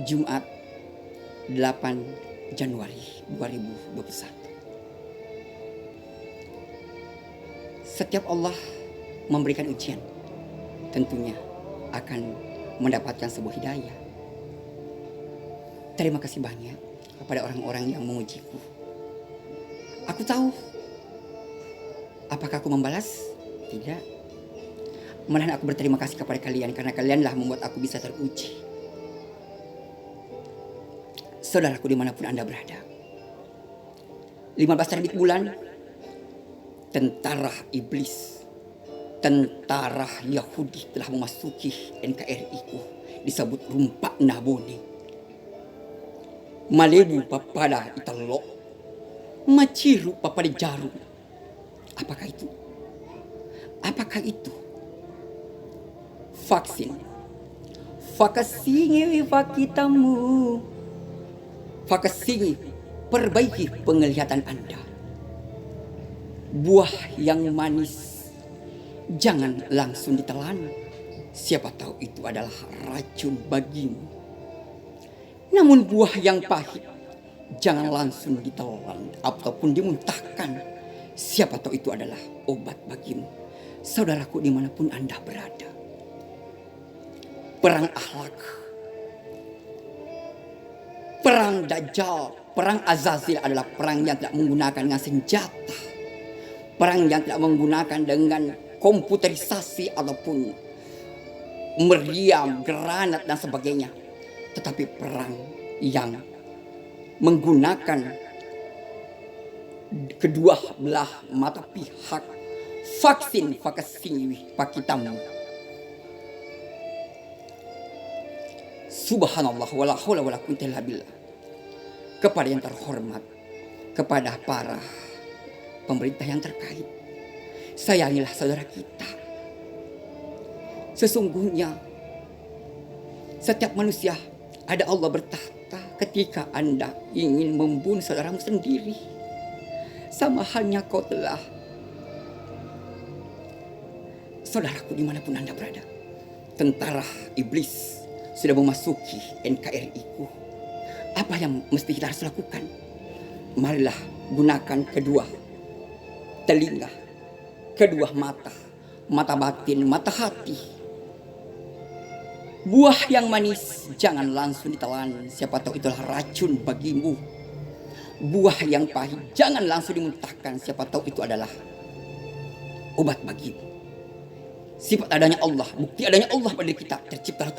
Jumat 8 Januari 2021. Setiap Allah memberikan ujian, tentunya akan mendapatkan sebuah hidayah. Terima kasih banyak kepada orang-orang yang mengujiku. Aku tahu. Apakah aku membalas? Tidak. Malahan aku berterima kasih kepada kalian karena kalianlah membuat aku bisa teruji. Saudaraku dimanapun Anda berada. 15 terbit bulan, tentara iblis, tentara Yahudi telah memasuki NKRI ku, disebut rumpak nabone. Malebu papada italok, maciru papada jarum. Apakah itu? Apakah itu? Vaksin. Vaksingi vakitamu. Vaksingi, perbaiki penglihatan Anda. Buah yang manis jangan langsung ditelan. Siapa tahu itu adalah racun bagimu. Namun buah yang pahit jangan langsung ditelan ataupun dimuntahkan. Siapa tahu itu adalah obat bagimu. Saudaraku dimanapun Anda berada. Perang akhlak, perang Dajjal, perang Azazil adalah perang yang tidak menggunakan dengan senjata. Perang yang tidak menggunakan dengan komputerisasi ataupun meriam, granat dan sebagainya. Tetapi perang yang menggunakan kedua belah mata pihak. Vaksin pakitamu. Subhanallah wala haula wala quwwata illa billah. Kepada yang terhormat, kepada para pemerintah yang terkait, sayangilah saudara kita. Sesungguhnya setiap manusia ada Allah bertahta. Ketika Anda ingin membunuh saudaramu sendiri, sama halnya kau telah, saudaraku dimanapun Anda berada, tentara iblis sudah memasuki NKRI ku. Apa yang mesti kita harus lakukan? Marilah gunakan kedua telinga, kedua mata, mata batin, mata hati. Buah yang manis jangan langsung ditelan. Siapa tahu itulah racun bagimu. Buah yang pahit jangan langsung dimuntahkan. Siapa tahu itu adalah obat bagimu. Sifat adanya Allah, bukti adanya Allah pada kita tercipta